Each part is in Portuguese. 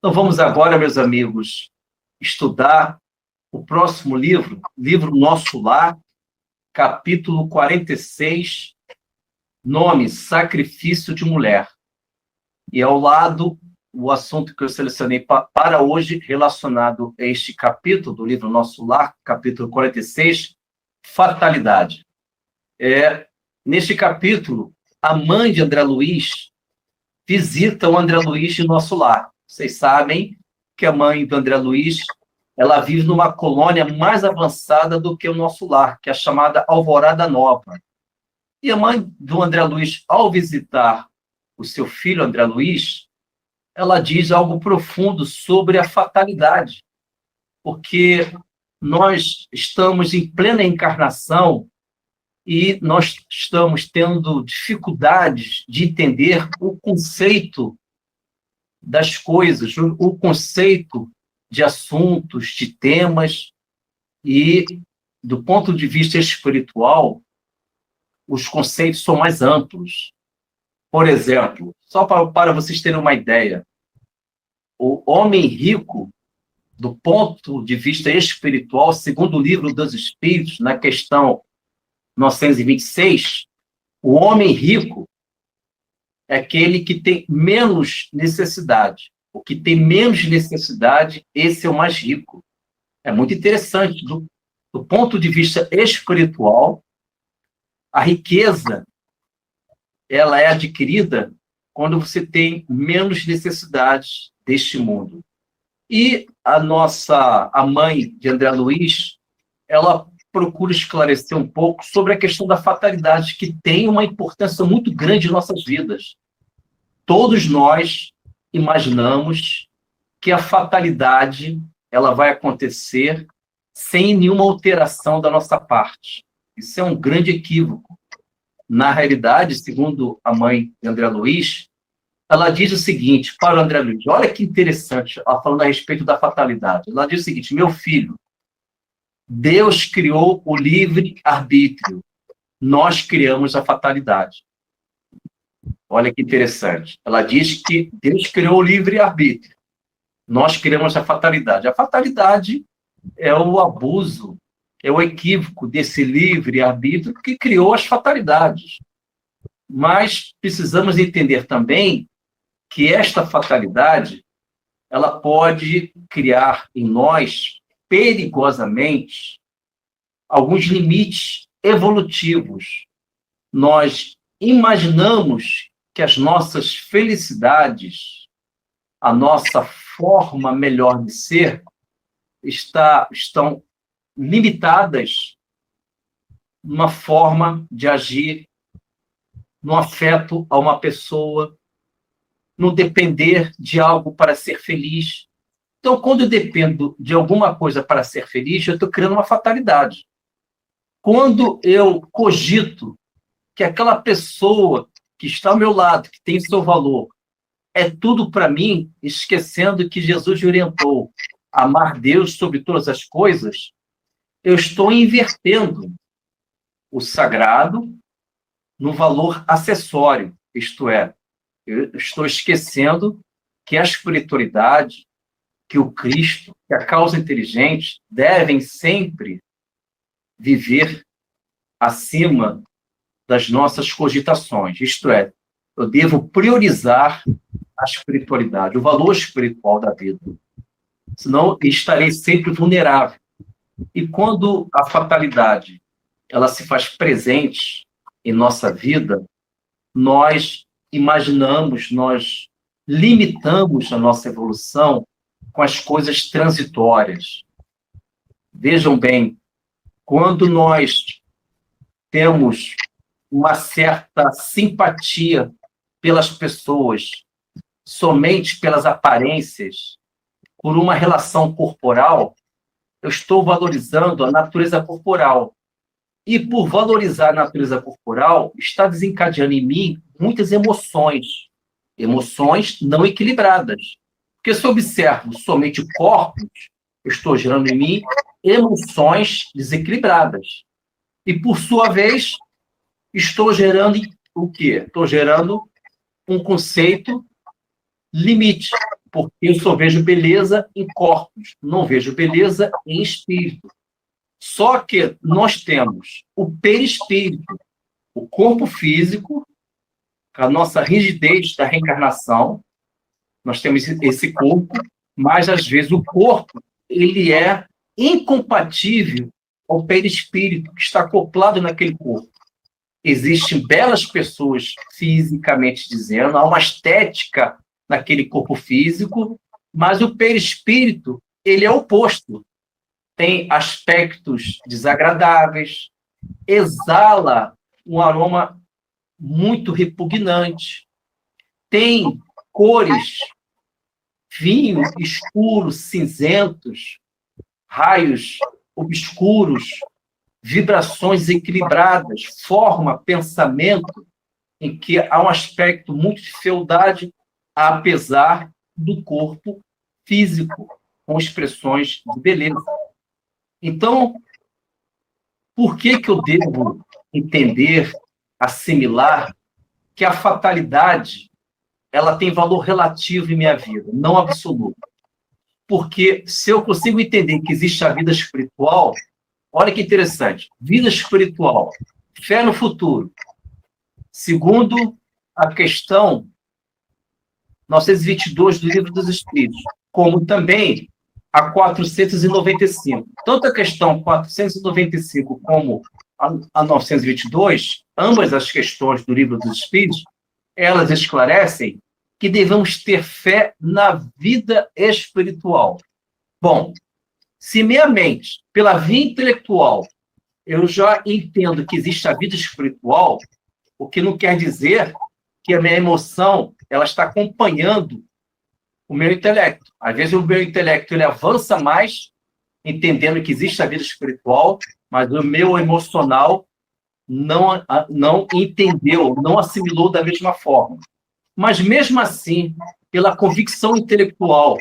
Então vamos agora, meus amigos, estudar o próximo livro Nosso Lar, capítulo 46, nome Sacrifício de Mulher. E ao lado, o assunto que eu selecionei para hoje, relacionado a este capítulo do livro Nosso Lar, capítulo 46, fatalidade. Neste capítulo, a mãe de André Luiz visita o André Luiz de Nosso Lar. Vocês sabem que a mãe do André Luiz, ela vive numa colônia mais avançada do que o Nosso Lar, que é a chamada Alvorada Nova. E a mãe do André Luiz, ao visitar o seu filho André Luiz, ela diz algo profundo sobre a fatalidade, porque nós estamos em plena encarnação e nós estamos tendo dificuldades de entender o conceito das coisas, o conceito de assuntos, de temas, e, do ponto de vista espiritual, os conceitos são mais amplos. Por exemplo, só para vocês terem uma ideia, o homem rico, do ponto de vista espiritual, segundo o Livro dos Espíritos, na questão 926, o homem rico é aquele que tem menos necessidade. O que tem menos necessidade, esse é o mais rico. É muito interessante. Do ponto de vista espiritual, a riqueza ela é adquirida quando você tem menos necessidades deste mundo. E a mãe de André Luiz, ela procura esclarecer um pouco sobre a questão da fatalidade, que tem uma importância muito grande em nossas vidas. Todos nós imaginamos que a fatalidade ela vai acontecer sem nenhuma alteração da nossa parte. Isso é um grande equívoco. Na realidade, segundo a mãe de André Luiz, ela diz o seguinte para o André Luiz, olha que interessante, ela falando a respeito da fatalidade. Ela diz o seguinte: meu filho, Deus criou o livre-arbítrio, nós criamos a fatalidade. Olha que interessante. Ela diz que Deus criou o livre-arbítrio, nós criamos a fatalidade. A fatalidade é o abuso, é o equívoco desse livre-arbítrio que criou as fatalidades. Mas precisamos entender também que esta fatalidade ela pode criar em nós, perigosamente, alguns limites evolutivos. Nós imaginamos que as nossas felicidades, a nossa forma melhor de ser, estão limitadas numa forma de agir, no afeto a uma pessoa, no depender de algo para ser feliz. Então, quando eu dependo de alguma coisa para ser feliz, eu estou criando uma fatalidade. Quando eu cogito que aquela pessoa que está ao meu lado, que tem seu valor, é tudo para mim, esquecendo que Jesus orientou a amar Deus sobre todas as coisas, eu estou invertendo o sagrado no valor acessório, isto é, eu estou esquecendo que a espiritualidade, que o Cristo, que a causa inteligente devem sempre viver acima das nossas cogitações. Isto é, eu devo priorizar a espiritualidade, o valor espiritual da vida. Senão, estarei sempre vulnerável. E quando a fatalidade ela se faz presente em nossa vida, nós imaginamos, nós limitamos a nossa evolução com as coisas transitórias. Vejam bem, quando nós temos uma certa simpatia pelas pessoas, somente pelas aparências, por uma relação corporal, eu estou valorizando a natureza corporal. E por valorizar a natureza corporal, está desencadeando em mim muitas emoções não equilibradas. Porque se eu observo somente corpos, eu estou gerando em mim emoções desequilibradas. E, por sua vez, estou gerando o quê? Estou gerando um conceito limite. Porque eu só vejo beleza em corpos, não vejo beleza em espírito. Só que nós temos o perispírito, o corpo físico, a nossa rigidez da reencarnação, nós temos esse corpo, mas às vezes o corpo ele é incompatível ao perispírito que está acoplado naquele corpo. Existem belas pessoas fisicamente dizendo, há uma estética naquele corpo físico, mas o perispírito ele é oposto. Tem aspectos desagradáveis, exala um aroma muito repugnante, tem cores, vinho escuros, cinzentos, raios obscuros, vibrações equilibradas, forma, pensamento, em que há um aspecto muito de fealdade, apesar do corpo físico, com expressões de beleza. Então, por que eu devo entender, assimilar, que a fatalidade ela tem valor relativo em minha vida, não absoluto? Porque se eu consigo entender que existe a vida espiritual, olha que interessante, vida espiritual, fé no futuro. Segundo a questão 922 do Livro dos Espíritos, como também a 495. Tanto a questão 495 como a 922, ambas as questões do Livro dos Espíritos, elas esclarecem que devemos ter fé na vida espiritual. Bom, se minha mente, pela via intelectual, eu já entendo que existe a vida espiritual, o que não quer dizer que a minha emoção ela está acompanhando o meu intelecto. Às vezes o meu intelecto ele avança mais, entendendo que existe a vida espiritual, mas o meu emocional não entendeu, não assimilou da mesma forma. Mas mesmo assim, pela convicção intelectual,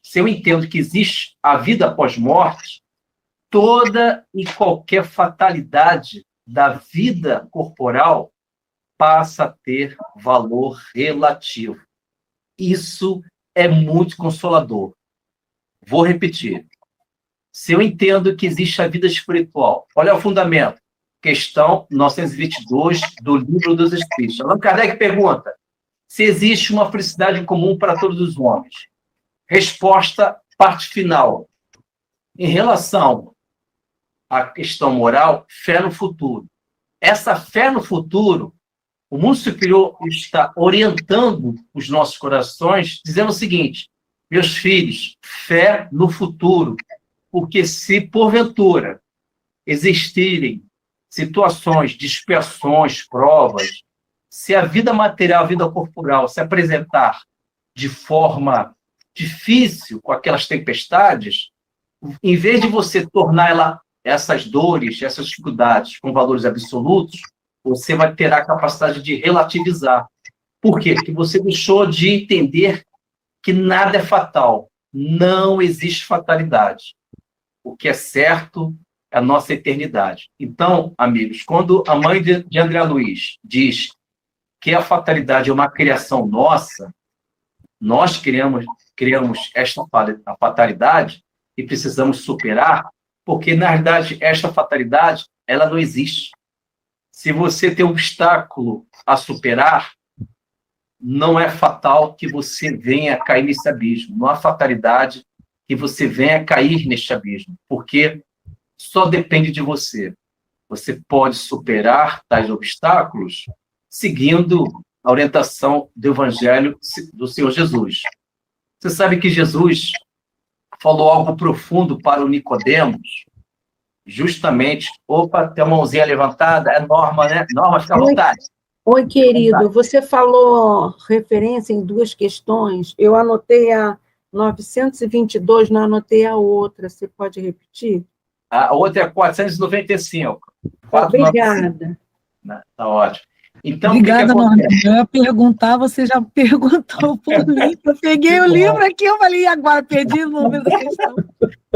se eu entendo que existe a vida após morte, toda e qualquer fatalidade da vida corporal passa a ter valor relativo. Isso é muito consolador. Vou repetir. Se eu entendo que existe a vida espiritual, olha o fundamento. Questão 922 do Livro dos Espíritos. Allan Kardec pergunta se existe uma felicidade comum para todos os homens. Resposta, parte final. Em relação à questão moral, fé no futuro. Essa fé no futuro, o mundo superior está orientando os nossos corações, dizendo o seguinte: meus filhos, fé no futuro, porque se porventura existirem situações, dispersões, provas, se a vida material, a vida corporal se apresentar de forma difícil com aquelas tempestades, em vez de você tornar essas dores, essas dificuldades com valores absolutos, você vai ter a capacidade de relativizar. Por quê? Porque você deixou de entender que nada é fatal. Não existe fatalidade. O que é certo é a nossa eternidade. Então, amigos, quando a mãe de André Luiz diz que a fatalidade é uma criação nossa, nós criamos esta fatalidade e precisamos superar, porque, na verdade, esta fatalidade ela não existe. Se você tem um obstáculo a superar, não é fatal que você venha cair nesse abismo. Não há fatalidade que você venha cair neste abismo, porque só depende de você. Você pode superar tais obstáculos seguindo a orientação do Evangelho do Senhor Jesus. Você sabe que Jesus falou algo profundo para o Nicodemos, justamente... Opa, tem uma mãozinha levantada, é Norma, né? Norma, fica à vontade. Oi, querido, você falou referência em duas questões, eu anotei a 922, não anotei a outra, você pode repetir? A outra é 495. Obrigada. Tá ótimo. Então, obrigada, Norma. Eu ia perguntar, você já perguntou por mim. Eu peguei o livro aqui, eu falei, e agora perdi o número da questão.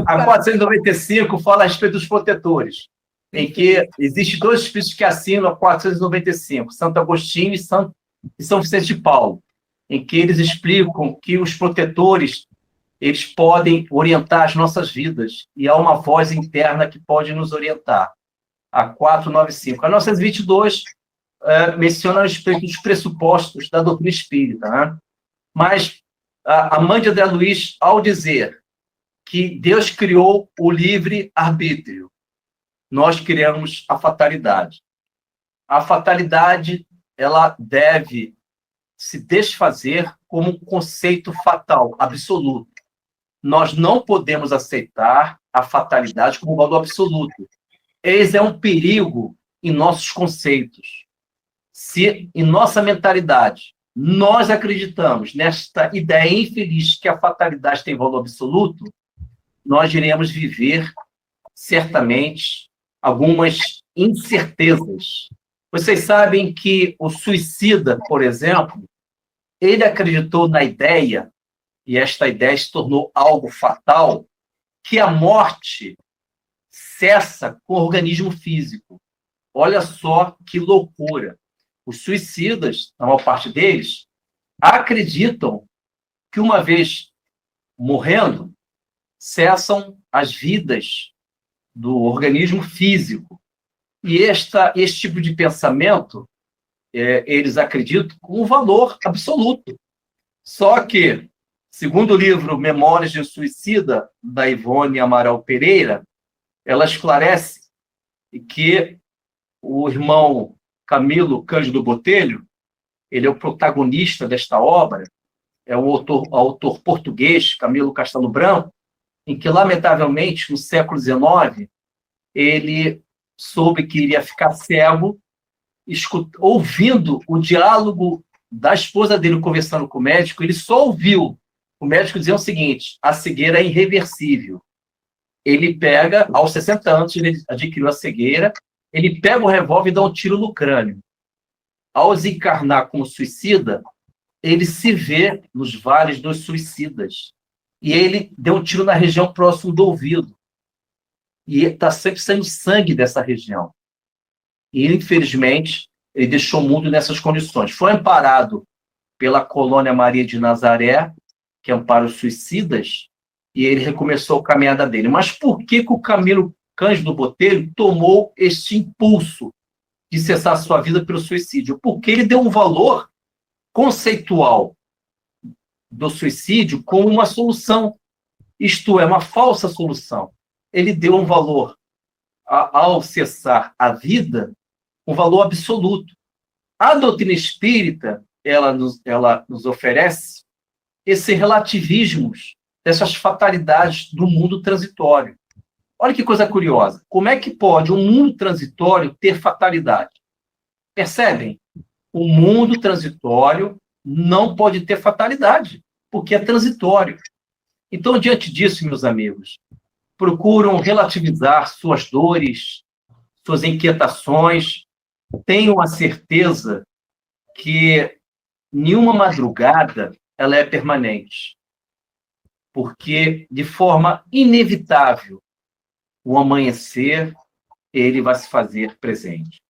A 495 fala a respeito dos protetores, em que existem dois espíritos que assinam a 495, Santo Agostinho e São Vicente de Paulo. em que eles explicam que os protetores eles podem orientar as nossas vidas, e há uma voz interna que pode nos orientar. A 495. A 922 menciona a respeito dos pressupostos da doutrina espírita, né? Mas a Amândia de Luiz, ao dizer que Deus criou o livre-arbítrio, nós criamos a fatalidade. A fatalidade, ela deve se desfazer como um conceito fatal, absoluto. Nós não podemos aceitar a fatalidade como valor absoluto. Esse é um perigo em nossos conceitos. Se em nossa mentalidade nós acreditamos nesta ideia infeliz que a fatalidade tem valor absoluto, nós iremos viver, certamente, algumas incertezas. Vocês sabem que o suicida, por exemplo, ele acreditou na ideia, e esta ideia se tornou algo fatal, que a morte cessa com o organismo físico. Olha só que loucura. Os suicidas, a maior parte deles, acreditam que uma vez morrendo, cessam as vidas do organismo físico. E este tipo de pensamento, eles acreditam com um valor absoluto. Só que, segundo o livro Memórias de um Suicida, da Ivone Amaral Pereira, ela esclarece que o irmão Camilo Cândido Botelho, ele é o protagonista desta obra, é o autor português, Camilo Castelo Branco, em que, lamentavelmente, no século XIX, ele soube que iria ficar cego, ouvindo o diálogo da esposa dele conversando com o médico, ele só ouviu o médico dizer o seguinte: a cegueira é irreversível. Ele pega, aos 60 anos, ele adquiriu a cegueira, ele pega o revólver e dá um tiro no crânio. Ao desencarnar como suicida, ele se vê nos vales dos suicidas. E ele deu um tiro na região próximo do ouvido. E está sempre saindo sangue dessa região. E, infelizmente, ele deixou o mundo nessas condições. Foi amparado pela Colônia Maria de Nazaré, que ampara os suicidas, e ele recomeçou a caminhada dele. Mas por que o Camilo Cândido Botelho tomou este impulso de cessar sua vida pelo suicídio? Porque ele deu um valor conceitual do suicídio como uma solução, isto é, uma falsa solução. Ele deu um valor, ao cessar a vida, um valor absoluto. A doutrina espírita, ela nos oferece esse relativismo dessas fatalidades do mundo transitório. Olha que coisa curiosa. Como é que pode um mundo transitório ter fatalidade? Percebem? O mundo transitório não pode ter fatalidade, porque é transitório. Então, diante disso, meus amigos, procuram relativizar suas dores, suas inquietações, tenham a certeza que nenhuma madrugada ela é permanente, porque, de forma inevitável, o amanhecer ele vai se fazer presente.